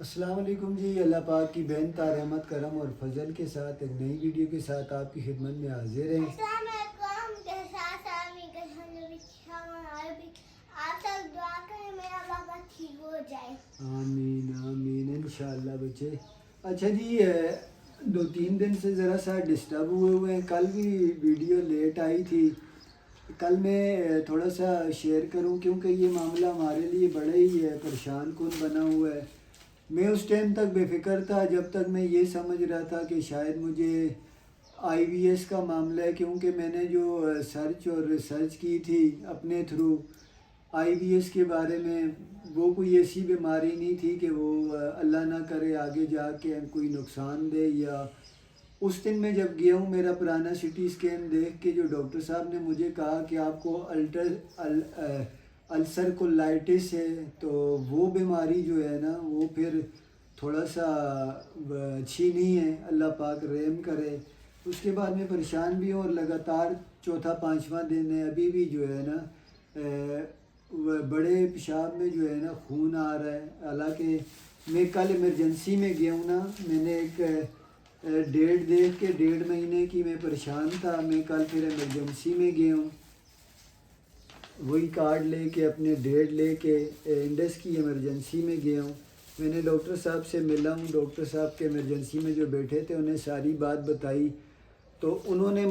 السلام علیکم جی، اللہ پاک کی بہن رحمت کرم اور فضل کے ساتھ ایک نئی ویڈیو کے ساتھ آپ کی خدمت میں حاضر ہیں۔ السلام علیکم آپ سب دعا کریں میرا بابا ٹھیک ہو جائے۔ آمین آمین انشاءاللہ بچے۔ اچھا جی، 2-3 دن سے ذرا سا ڈسٹرب ہوئے ہیں۔ کل بھی ویڈیو لیٹ آئی تھی۔ کل میں تھوڑا سا شیئر کروں کیونکہ یہ معاملہ ہمارے لیے بڑا ہی پریشان کن بنا ہوا ہے۔ میں اس ٹائم تک بے فکر تھا جب تک میں یہ سمجھ رہا تھا کہ شاید مجھے آئی وی ایس کا معاملہ ہے، کیونکہ میں نے جو سرچ اور ریسرچ کی تھی اپنے تھرو آئی وی ایس کے بارے میں، وہ کوئی ایسی بیماری نہیں تھی کہ وہ اللہ نہ کرے آگے جا کے کوئی نقصان دے۔ یا اس دن میں جب گیا ہوں، میرا پرانا سی ٹی اسکین دیکھ کے جو ڈاکٹر صاحب نے مجھے کہا کہ آپ کو السر کولائٹس ہے، تو وہ بیماری جو ہے نا وہ پھر تھوڑا سا اچھی نہیں ہے، اللہ پاک رحم کرے۔ اس کے بعد میں پریشان بھی ہوں اور لگاتار 4تھا 5واں دن ہے، ابھی بھی جو ہے نا بڑے پیشاب میں جو ہے نا خون آ رہا ہے۔ حالانکہ میں کل ایمرجنسی میں گیا ہوں نا، میں نے ایک ڈیٹ دیکھ کے 1.5 مہینے کی میں پریشان تھا، میں کل پھر ایمرجنسی میں گیا ہوں، وہی کارڈ لے کے اپنے ڈیٹ لے کے انڈس کی ایمرجنسی میں گیا ہوں۔ میں نے ڈاکٹر صاحب سے ملا ہوں، ڈاکٹر صاحب کے ایمرجنسی میں جو بیٹھے تھے انہیں ساری بات بتائی، تو انہوں نے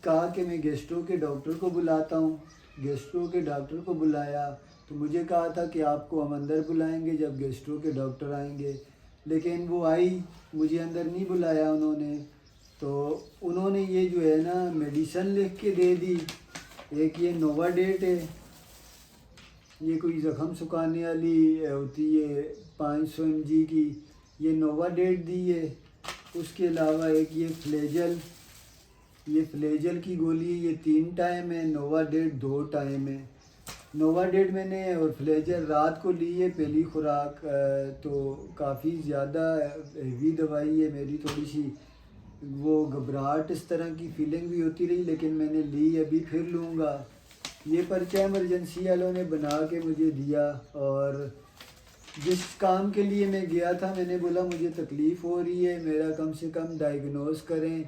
کہا کہ میں گیسٹرو کے ڈاکٹر کو بلاتا ہوں۔ گیسٹرو کے ڈاکٹر کو بلایا تو مجھے کہا تھا کہ آپ کو ہم اندر بلائیں گے جب گیسٹرو کے ڈاکٹر آئیں گے، لیکن وہ آئی، مجھے اندر نہیں بلایا انہوں نے۔ تو انہوں نے یہ جو ہے نا میڈیسن لکھ کے دے دی، ایک یہ نووا ڈیٹ ہے، یہ کوئی زخم سکانے والی ہوتی ہے 500 mg کی، یہ نووا ڈیٹ دی ہے۔ اس کے علاوہ ایک یہ فلیجل کی گولی ہے، یہ 3 ٹائم ہے، نووا ڈیٹ 2 ٹائم ہے۔ نووا ڈیٹ میں نے اور فلیجل رات کو لی ہے پہلی خوراک، تو کافی زیادہ ہیوی دوائی ہے، میری تھوڑی سی وہ گھبراہٹ اس طرح کی فیلنگ بھی ہوتی رہی، لیکن میں نے لی، ابھی پھر لوں گا۔ یہ پرچہ ایمرجنسی والوں نے بنا کے مجھے دیا، اور جس کام کے لیے میں گیا تھا میں نے بولا مجھے تکلیف ہو رہی ہے، میرا کم سے کم ڈائیگنوز کریں،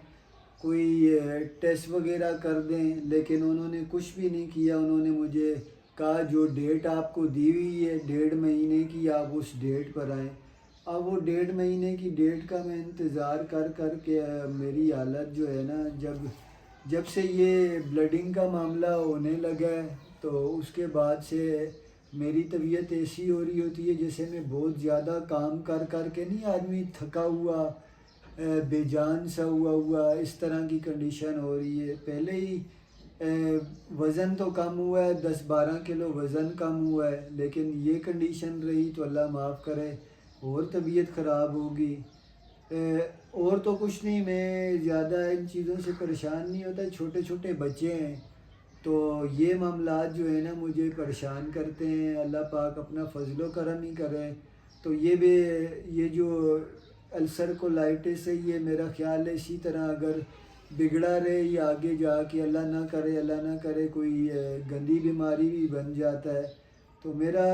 کوئی ٹیسٹ وغیرہ کر دیں، لیکن انہوں نے کچھ بھی نہیں کیا۔ انہوں نے مجھے کہا جو ڈیٹ آپ کو دی ہوئی ہے 1.5 مہینے کی، آپ اس ڈیٹ پر آئیں۔ اب وہ 1.5 مہینے کی ڈیٹ کا میں انتظار کر کر کے میری حالت جو ہے نا، جب سے یہ بلڈنگ کا معاملہ ہونے لگا ہے تو اس کے بعد سے میری طبیعت ایسی ہو رہی ہوتی ہے جیسے میں بہت زیادہ کام کر کر کے نہیں، آدمی تھکا ہوا بے جان سا ہوا اس طرح کی کنڈیشن ہو رہی ہے۔ پہلے ہی وزن تو کم ہوا ہے، 10-12 کلو وزن کم ہوا ہے، لیکن یہ کنڈیشن رہی تو اللہ معاف کرے اور طبیعت خراب ہوگی۔ اور تو کچھ نہیں، میں زیادہ ان چیزوں سے پریشان نہیں ہوتا، چھوٹے چھوٹے بچے ہیں تو یہ معاملات جو ہے نا مجھے پریشان کرتے ہیں، اللہ پاک اپنا فضل و کرم ہی کرے۔ تو یہ جو السر کولائٹس ہے، یہ میرا خیال ہے اسی طرح اگر بگڑا رہے یا آگے جا کے اللہ نہ کرے کوئی گندی بیماری بھی بن جاتا ہے، تو میرا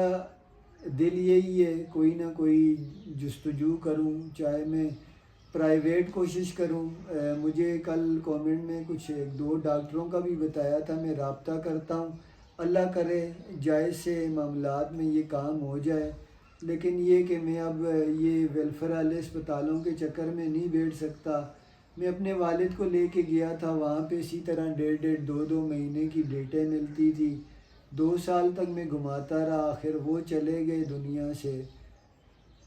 دل یہی ہے کوئی نہ کوئی جستجو کروں، چاہے میں پرائیویٹ کوشش کروں۔ مجھے کل کومنٹ میں کچھ 1-2 ڈاکٹروں کا بھی بتایا تھا، میں رابطہ کرتا ہوں، اللہ کرے جائز سے معاملات میں یہ کام ہو جائے، لیکن یہ کہ میں اب یہ ویلفیئر والے اسپتالوں کے چکر میں نہیں بیٹھ سکتا۔ میں اپنے والد کو لے کے گیا تھا، وہاں پہ اسی طرح 1.5-2 مہینے کی ڈیٹیں ملتی تھی، 2 سال تک میں گھماتا رہا، آخر وہ چلے گئے دنیا سے،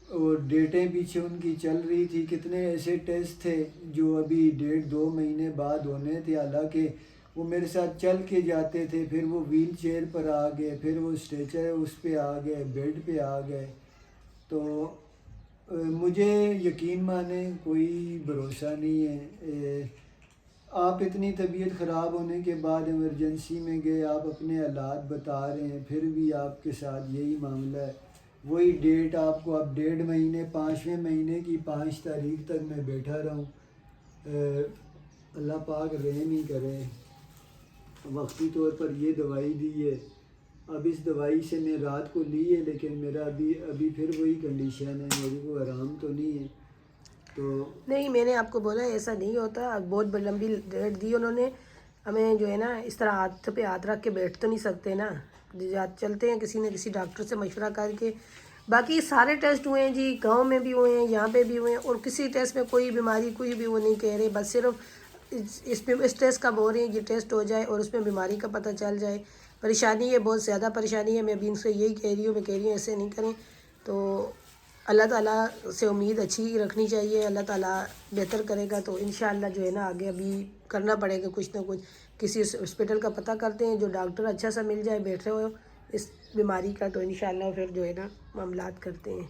اور ڈیٹیں پیچھے ان کی چل رہی تھی۔ کتنے ایسے ٹیسٹ تھے جو ابھی 1.5-2 مہینے بعد ہونے تھے، حالانکہ وہ میرے ساتھ چل کے جاتے تھے، پھر وہ ویل چیئر پر آ گئے، پھر وہ اسٹریچر اس پہ آ گئے، بیڈ پہ آ گئے۔ تو مجھے یقین مانیں کوئی بھروسہ نہیں ہے، آپ اتنی طبیعت خراب ہونے کے بعد ایمرجنسی میں گئے، آپ اپنے حالات بتا رہے ہیں، پھر بھی آپ کے ساتھ یہی معاملہ ہے، وہی ڈیٹ آپ کو اب 1.5 مہینے 5ویں مہینے کی 5 تاریخ تک میں بیٹھا رہوں۔ اللہ پاک رحم ہی کرے، وقتی طور پر یہ دوائی دی ہے، اب اس دوائی سے میں رات کو لی ہے لیکن میرا ابھی پھر وہی کنڈیشن ہے, میرے کو آرام تو نہیں ہے. تو نہیں, میں نے آپ کو بولا ایسا نہیں ہوتا. بہت لمبی ڈیٹ دی انہوں نے ہمیں, جو ہے نا اس طرح ہاتھ پہ ہاتھ رکھ کے بیٹھ تو نہیں سکتے نا, چلتے ہیں کسی نہ کسی ڈاکٹر سے مشورہ کر کے. باقی سارے ٹیسٹ ہوئے ہیں جی, گاؤں میں بھی ہوئے ہیں, یہاں پہ بھی ہوئے ہیں, اور کسی ٹیسٹ میں کوئی بیماری کوئی بھی وہ نہیں کہہ رہے, بس صرف اس ٹیسٹ کا بول رہے ہیں یہ ٹیسٹ ہو جائے اور اس میں بیماری کا پتہ چل جائے. پریشانی ہے, بہت زیادہ پریشانی ہے. میں ابھی ان سے یہی کہہ رہی ہوں, میں کہہ رہی ہوں ایسے نہیں کریں. تو اللہ تعالیٰ سے امید اچھی رکھنی چاہیے, اللہ تعالیٰ بہتر کرے گا. تو انشاءاللہ جو ہے نا آگے ابھی کرنا پڑے گا کچھ نہ کچھ, کسی ہاسپٹل کا پتہ کرتے ہیں جو ڈاکٹر اچھا سا مل جائے بیٹھے ہوئے اس بیماری کا, تو انشاءاللہ پھر جو ہے نا معاملات کرتے ہیں.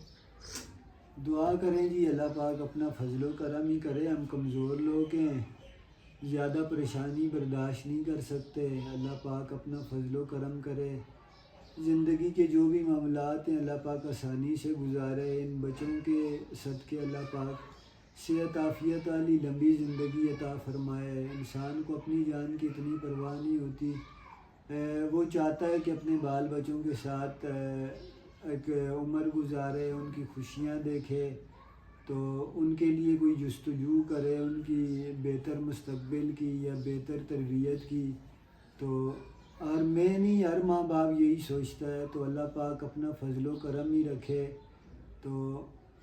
دعا کریں جی, اللہ پاک اپنا فضل و کرم ہی کرے. ہم کمزور لوگ ہیں, زیادہ پریشانی برداشت نہیں کر سکتے. اللہ پاک اپنا فضل و کرم کرے. زندگی کے جو بھی معاملات ہیں اللہ پاک آسانی سے گزارے. ان بچوں کے صدقے اللہ پاک صحت عافیت والی لمبی زندگی عطا فرمائے. انسان کو اپنی جان کی اتنی پرواہ نہیں ہوتی, وہ چاہتا ہے کہ اپنے بال بچوں کے ساتھ ایک عمر گزارے, ان کی خوشیاں دیکھے, تو ان کے لیے کوئی جستجو کرے ان کی بہتر مستقبل کی یا بہتر تربیت کی. تو اور میں نہیں, ہر ماں باپ یہی سوچتا ہے. تو اللہ پاک اپنا فضل و کرم ہی رکھے, تو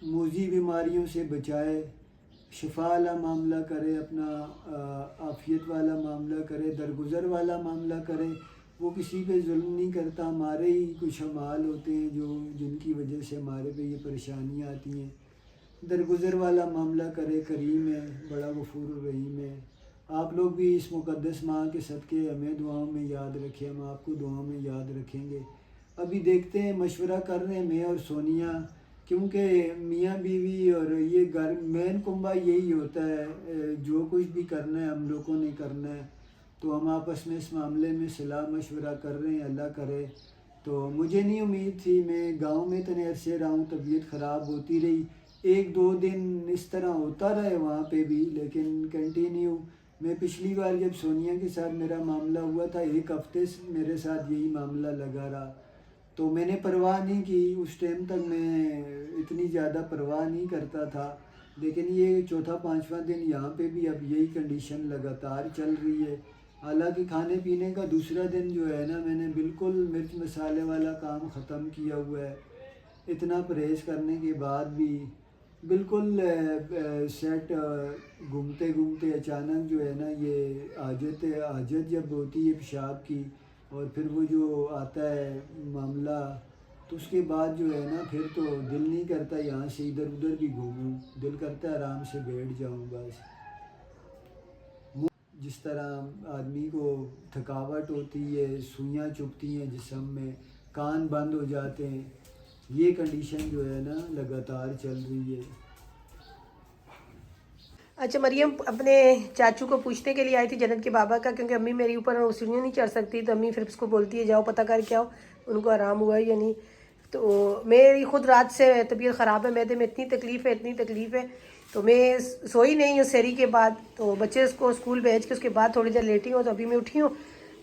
موذی بیماریوں سے بچائے, شفا والا معاملہ کرے, اپنا عافیت والا معاملہ کرے, درگزر والا معاملہ کرے. وہ کسی پہ ظلم نہیں کرتا. ہمارے ہی کچھ اعمال ہوتے ہیں جن کی وجہ سے ہمارے پہ یہ پریشانیاں آتی ہیں. درگزر والا معاملہ کرے. کریم ہے, بڑا غفور الرحیم ہے. آپ لوگ بھی اس مقدس ماں کے صدقے ہمیں دعاؤں میں یاد رکھیں, ہم آپ کو دعاؤں میں یاد رکھیں گے. ابھی دیکھتے ہیں, مشورہ کر رہے ہیں میں اور سونیا, کیونکہ میاں بیوی اور یہ گھر مین کنبہ یہی ہوتا ہے. جو کچھ بھی کرنا ہے ہم لوگوں نے کرنا ہے, تو ہم آپس میں اس معاملے میں صلاح مشورہ کر رہے ہیں. اللہ کرے. تو مجھے نہیں امید تھی, میں گاؤں میں اتنے عرصے رہا ہوں, طبیعت خراب ہوتی رہی, 1-2 دن اس طرح ہوتا رہے وہاں پہ بھی, لیکن کنٹینیو. میں پچھلی بار جب سونیا کے ساتھ میرا معاملہ ہوا تھا 1 ہفتے سے میرے ساتھ یہی معاملہ لگا رہا, تو میں نے پرواہ نہیں کی. اس ٹائم تک میں اتنی زیادہ پرواہ نہیں کرتا تھا, لیکن یہ 4-5واں دن یہاں پہ بھی اب یہی کنڈیشن لگاتار چل رہی ہے. حالانکہ کھانے پینے کا دوسرا دن جو ہے نا, میں نے بالکل مرچ مسالے والا کام ختم کیا ہوا ہے. اتنا پرہیز کرنے کے بعد بھی بالکل سیٹ گھومتے گھومتے اچانک جو ہے نا یہ حاجت جب ہوتی ہے پیشاب کی, اور پھر وہ جو آتا ہے معاملہ, تو اس کے بعد جو ہے نا پھر تو دل نہیں کرتا یہاں سے ادھر ادھر بھی گھوموں, دل کرتا ہے آرام سے بیٹھ جاؤں بس. جس طرح آدمی کو تھکاوٹ ہوتی ہے, سوئیاں چبھتی ہیں جسم میں, کان بند ہو جاتے ہیں, یہ کنڈیشن جو ہے نا لگاتار چل رہی ہے. اچھا, مریم اپنے چاچو کو پوچھنے کے لیے آئی تھی جنت کے بابا کا, کیونکہ امی میری اوپر سیڑھیاں نہیں چڑھ سکتی, تو امی پھر اس کو بولتی ہے جاؤ پتہ کر کے آؤ ان کو آرام ہوا ہے یا نہیں. تو میری خود رات سے طبیعت خراب ہے, میدے میں اتنی تکلیف ہے, تو میں سوئی نہیں ہوں سحری کے بعد. تو بچے اس کو اسکول بھیج کے اس کے بعد تھوڑی دیر لیٹی ہوں, تو ابھی میں اٹھی ہوں.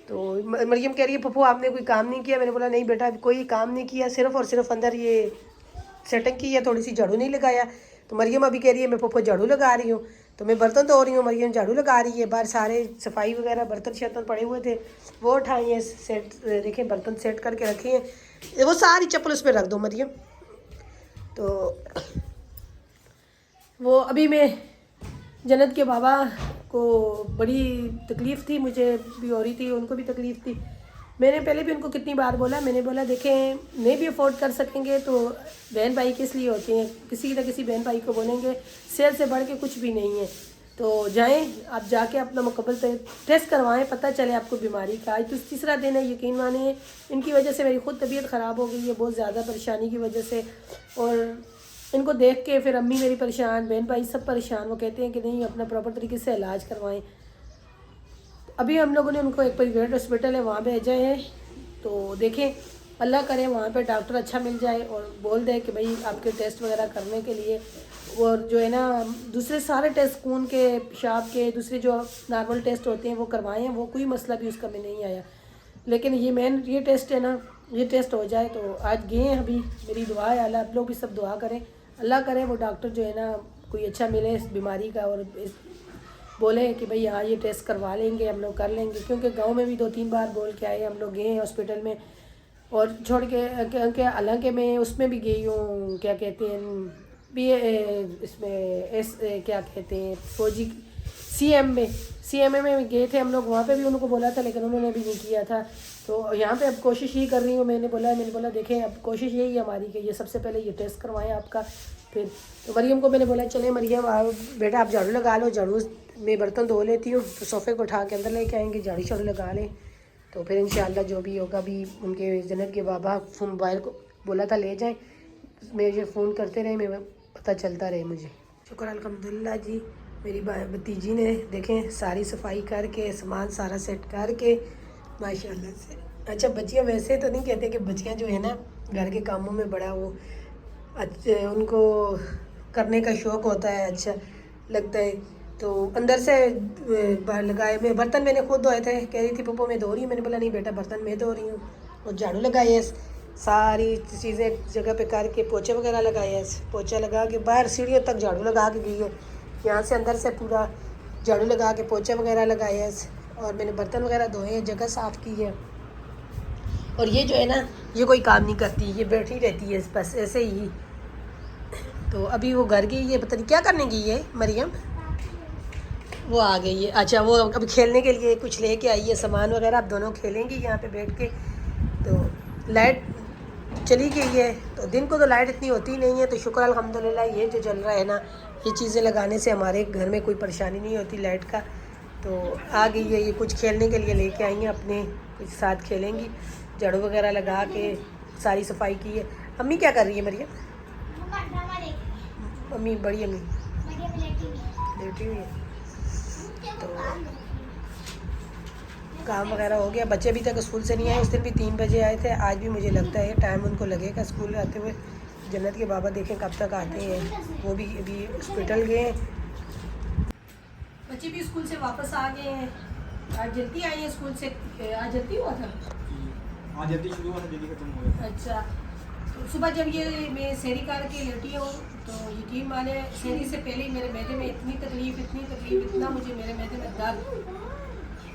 تو مریم کہہ رہی ہے پھپھو آپ نے کوئی کام نہیں کیا. میں نے بولا نہیں بیٹا کوئی کام نہیں کیا, صرف اور صرف اندر یہ سیٹنگ کی ہے, تھوڑی سی جھاڑو نہیں لگایا. تو مریم ابھی کہہ رہی ہے میں پھپھو جھاڑو لگا رہی ہوں. تو میں برتن دھو رہی ہوں, مریم جھاڑو لگا رہی ہے. باہر سارے صفائی وغیرہ برتن شرتن پڑے ہوئے تھے وہ اٹھائے ہیں, سیٹ دیکھیں برتن سیٹ کر کے رکھے ہیں. وہ ساری چپل اس پہ رکھ دو مریم. تو وہ ابھی میں جنت کے بابا کو بڑی تکلیف تھی, مجھے بھی ہو رہی تھی, ان کو بھی تکلیف تھی. میں نے پہلے بھی ان کو کتنی بار بولا, میں نے بولا دیکھیں نہیں بھی افورڈ کر سکیں گے تو بہن بھائی کس لیے ہوتے ہیں, کسی نہ کسی بہن بھائی کو بولیں گے, صحت سے بڑھ کے کچھ بھی نہیں ہے. تو جائیں آپ جا کے اپنا مکمل ٹیسٹ کروائیں, پتہ چلے آپ کو بیماری کا. آج تو 3را دن ہے, یقین مانیں ان کی وجہ سے میری خود طبیعت خراب ہو گئی ہے, بہت زیادہ پریشانی کی وجہ سے. اور ان کو دیکھ کے پھر امی میری پریشان, بہن بھائی سب پریشان. وہ کہتے ہیں کہ نہیں اپنا پراپر طریقے سے علاج کروائیں. ابھی ہم لوگوں نے ان کو ایک پرائیویٹ ہاسپٹل ہے وہاں بھیجے ہیں, تو دیکھیں اللہ کرے وہاں پہ ڈاکٹر اچھا مل جائے اور بول دے کہ بھائی آپ کے ٹیسٹ وغیرہ کرنے کے لیے, اور جو ہے نا دوسرے سارے ٹیسٹ خون کے, پیشاب کے, دوسرے جو نارمل ٹیسٹ ہوتے ہیں وہ کروائے ہیں. وہ کوئی مسئلہ بھی اس کا میں نہیں آیا, لیکن یہ مین یہ ٹیسٹ ہے نا یہ ٹیسٹ ہو جائے تو آج گئے ہیں ابھی. میری دعا ہے اللہ آپ لوگ بھی سب دعا کریں, اللہ کرے وہ ڈاکٹر جو ہے نا کوئی اچھا ملے اس بیماری کا, اور بولے کہ بھئی ہاں یہ ٹیسٹ کروا لیں گے, ہم لوگ کر لیں گے, کیونکہ گاؤں میں بھی 2-3 بار بول کے آئے, ہم لوگ گئے ہیں ہاسپٹل میں, اور چھوڑ کے حالانکہ میں اس میں بھی گئی ہوں, کیا کہتے ہیں بھی اس میں کیا کہتے ہیں فوجی سی ایم میں گئے تھے ہم لوگ, وہاں پہ بھی ان کو بولا تھا لیکن انہوں نے بھی نہیں کیا تھا. تو یہاں پہ اب کوشش ہی کر رہی ہوں, میں نے بولا دیکھیں اب کوشش یہی ہے ہماری کہ یہ سب سے پہلے یہ ٹیسٹ کروائیں آپ کا. پھر تو مریم کو میں نے بولا چلے مریم بیٹا آپ جھاڑو لگا لو, جھاڑو میں برتن دھو لیتی ہوں, تو صوفے کو اٹھا کے اندر لے کے آئیں گے, جھاڑو لگا لیں, تو پھر انشاءاللہ جو بھی ہوگا. بھی ان کے جنت کے بابا موبائل کو بولا تھا لے جائیں, مجھے فون کرتے رہے, میں پتہ چلتا رہے مجھے. شکر الحمدللہ جی. میری بھتیجی نے دیکھیں ساری صفائی کر کے سامان سارا سیٹ کر کے ماشاءاللہ سے. اچھا بچیاں ویسے تو نہیں کہتے کہ بچیاں جو ہے نا گھر کے کاموں میں بڑا وہ ان کو کرنے کا شوق ہوتا ہے, اچھا لگتا ہے. تو اندر سے لگائے, میں برتن میں نے خود دھوئے تھے, کہہ رہی تھی پپو میں دھو رہی ہوں, میں نے بولا نہیں بیٹا برتن میں دھو رہی ہوں, اور جھاڑو لگائی ہے, ساری چیزیں جگہ پہ کر کے پوچھے وغیرہ لگائے ہیں, پوچھا لگا کے باہر سیڑھیوں تک جھاڑو لگا کے گئی ہے, یہاں سے اندر سے پورا جھاڑو لگا کے پوچھے وغیرہ لگائے ہیں, اور میں نے برتن وغیرہ دھوئے ہیں, جگہ صاف کی ہے. اور یہ جو ہے نا یہ کوئی کام نہیں کرتی, یہ بیٹھی رہتی ہے بس ایسے ہی. تو ابھی وہ گھر گئی ہے, پتہ نہیں کیا کرنے گئی ہے مریم, وہ آ گئی ہے. اچھا وہ اب کھیلنے کے لیے کچھ لے کے آئی ہے سامان وغیرہ, اب دونوں کھیلیں گی یہاں پہ بیٹھ کے. تو لائٹ چلی گئی ہے, تو دن کو تو لائٹ اتنی ہوتی نہیں ہے, تو شکر الحمدللہ یہ جو چل رہا ہے نا یہ چیزیں لگانے سے ہمارے گھر میں کوئی پریشانی نہیں ہوتی لائٹ کا. تو آ گئی ہے یہ کچھ کھیلنے کے لیے لے کے آئی ہیں, اپنے کچھ ساتھ کھیلیں گی. جھاڑو وغیرہ لگا کے ساری صفائی کی ہے. امی کیا کر رہی ہے مریم, امی بڑی امی لیٹی ہوئی ہے. تو کام وغیرہ ہو گیا, بچے ابھی تک اسکول سے نہیں آئے, اس دن بھی 3 بجے آئے تھے, آج بھی مجھے لگتا ہے ٹائم ان کو لگے گا اسکول آتے ہوئے. جنت کے بابا دیکھیں کب تک آتے ہیں, وہ بھی ابھی ہاسپٹل گئے ہیں. بچے بھی اسکول سے واپس آ گئے ہیں, آج جلدی آئی ہیں اسکول سے, آج جلدی ہوا تھا, آج جلدی شروع ہوا تھا جلدی ختم ہو گیا. اچھا صبح جب یہ میں سیری کر کے لیٹی ہوں تو یقین مانے سیری سے پہلے ہی میرے معدے میں اتنی تکلیف اتنا مجھے میرے معدے میں درد.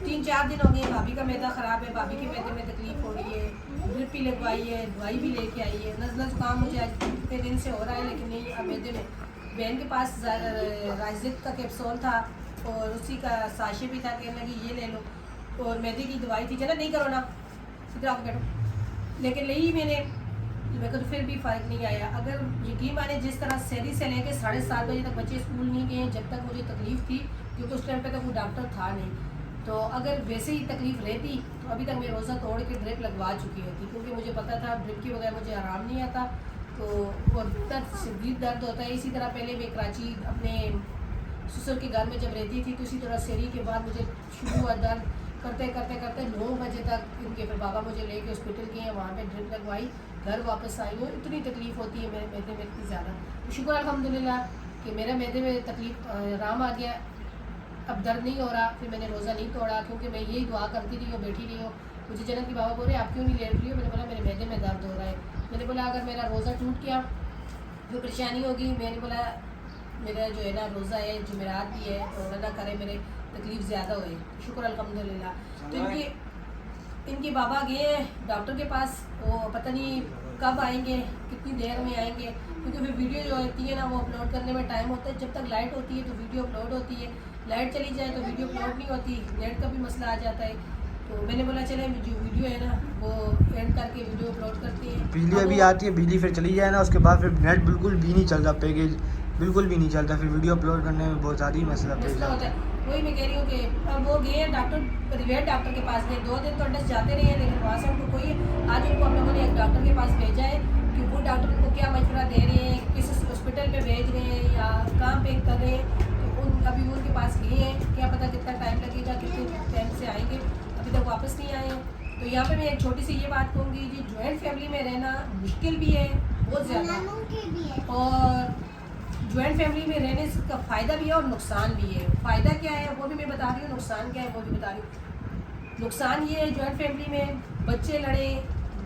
3-4 دن ہو گئے, بھابھی کا معدہ خراب ہے, بھابھی کے معدے میں تکلیف ہو رہی ہے, ڈرپ بھی لگوائی ہے, دوائی بھی لے کے آئی ہے. نزلہ زکام مجھے آج کتنے دن سے ہو رہا ہے, لیکن نہیں اب معدے میں. بہن کے پاس رائزک کا کیپسول تھا اور اسی کا ساشے بھی تھا, کہنے لگی یہ لے لو, اور معدے کی دوائی تھی. چلا نہیں کرو نا, ادھر آ کے بیٹھو, لیکن لی میں نے, میرے کو تو پھر بھی فرق نہیں آیا. اگر یقین مانے جس طرح سیری سے لے کے 7:30 بجے تک بچے اسکول نہیں گئے, جب تک مجھے تکلیف تھی, کیونکہ اس ٹائم پہ تک وہ ڈاکٹر تھا نہیں, تو اگر ویسے ہی تکلیف رہتی تو ابھی تک میں روزہ توڑ کے ڈرپ لگوا چکی ہوتی, کیونکہ مجھے پتا تھا ڈرپ کی بغیر مجھے آرام نہیں آتا. تو اور درد شدید درد ہوتا ہے. اسی طرح پہلے میں کراچی اپنے سسر کے گھر میں جب رہتی تھی تو اسی طرح سیری کے بعد مجھے شروع ہوا درد, کرتے 9 بجے تک ان کے پھر بابا مجھے لے کے ہاسپٹل گئے, وہاں پہ ڈرپ لگوائی, گھر واپس آئی ہوں. اتنی تکلیف ہوتی ہے میرے معدے میں اتنی زیادہ. تو شکر الحمدللہ کہ میرے معدے میں تکلیف آرام آ گیا, اب درد نہیں ہو رہا. پھر میں نے روزہ نہیں توڑا, کیونکہ میں یہی دعا کرتی رہی ہوں, بیٹھی رہی ہوں. مجھے جنت کی بابا بول رہے آپ کیوں نہیں لیٹ رہی ہو, میں نے بولا میرے معدے میں درد ہو رہا ہے. میں نے بولا اگر میرا روزہ ٹوٹ گیا تو پریشانی ہوگی. میں نے بولا میرا جو ہے نا روزہ ہے, جمعرات بھی ہے, تو اللہ نہ کرے میرے تکلیف زیادہ ہوئے. شکر الحمدللہ. تو ان کے بابا گئے ہیں ڈاکٹر کے پاس, وہ پتہ نہیں کب آئیں گے, کتنی دیر میں آئیں گے, کیونکہ پھر ویڈیو جو ہوتی ہے نا وہ اپلوڈ کرنے میں ٹائم ہوتا ہے. جب تک لائٹ ہوتی ہے تو ویڈیو اپلوڈ ہوتی ہے, لائٹ چلی جائے تو ویڈیو اپلوڈ نہیں ہوتی, نیٹ کا بھی مسئلہ آ جاتا ہے. تو میں نے بولا چلے جو ویڈیو ہے نا وہ اینڈ کر کے ویڈیو اپلوڈ کرتے ہیں. بجلی ابھی آتی ہے, بجلی پھر چلی جائے نا, اس کے بعد پھر نیٹ بالکل بھی نہیں چلتا, پیکیج بالکل بھی نہیں چلتا, پھر ویڈیو اپلوڈ کرنے میں بہت زیادہ ہی مسئلہ پیش ہوتا آتا ہے. ہے. وہی میں کہہ رہی ہوں کہ اب وہ گئے ہیں ڈاکٹر, پرائیویٹ ڈاکٹر کے پاس گئے. 2 دن تو انڈس جاتے رہے ہیں, لیکن وہاں سے ان کو کوئی, آج ان کو ہم لوگوں نے ایک ڈاکٹر کے پاس بھیجا ہے کہ وہ ڈاکٹر ان کو کیا مشورہ دے رہے ہیں, کس ہاسپٹل پہ بھیج رہے ہیں یا کہاں پہ کر رہے ہیں. تو ابھی ان کے پاس گئے ہیں, کیا پتہ کتنا ٹائم لگے گا, کتنے ٹائم سے آئیں گے, ابھی تک واپس نہیں آئے ہیں. تو یہاں پہ میں ایک چھوٹی سی یہ بات کہوں گی, جی جوائنٹ فیملی میں رہنا مشکل بھی ہے بہت زیادہ, اور جوائنٹ فیملی میں رہنے کا فائدہ بھی ہے اور نقصان بھی ہے. فائدہ کیا ہے وہ بھی میں بتا رہی ہوں, نقصان کیا ہے وہ بھی بتا رہی ہوں. نقصان یہ ہے جوائنٹ فیملی میں بچے لڑیں,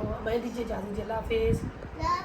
تو میں دیجیے اجازت، اللہ حافظ.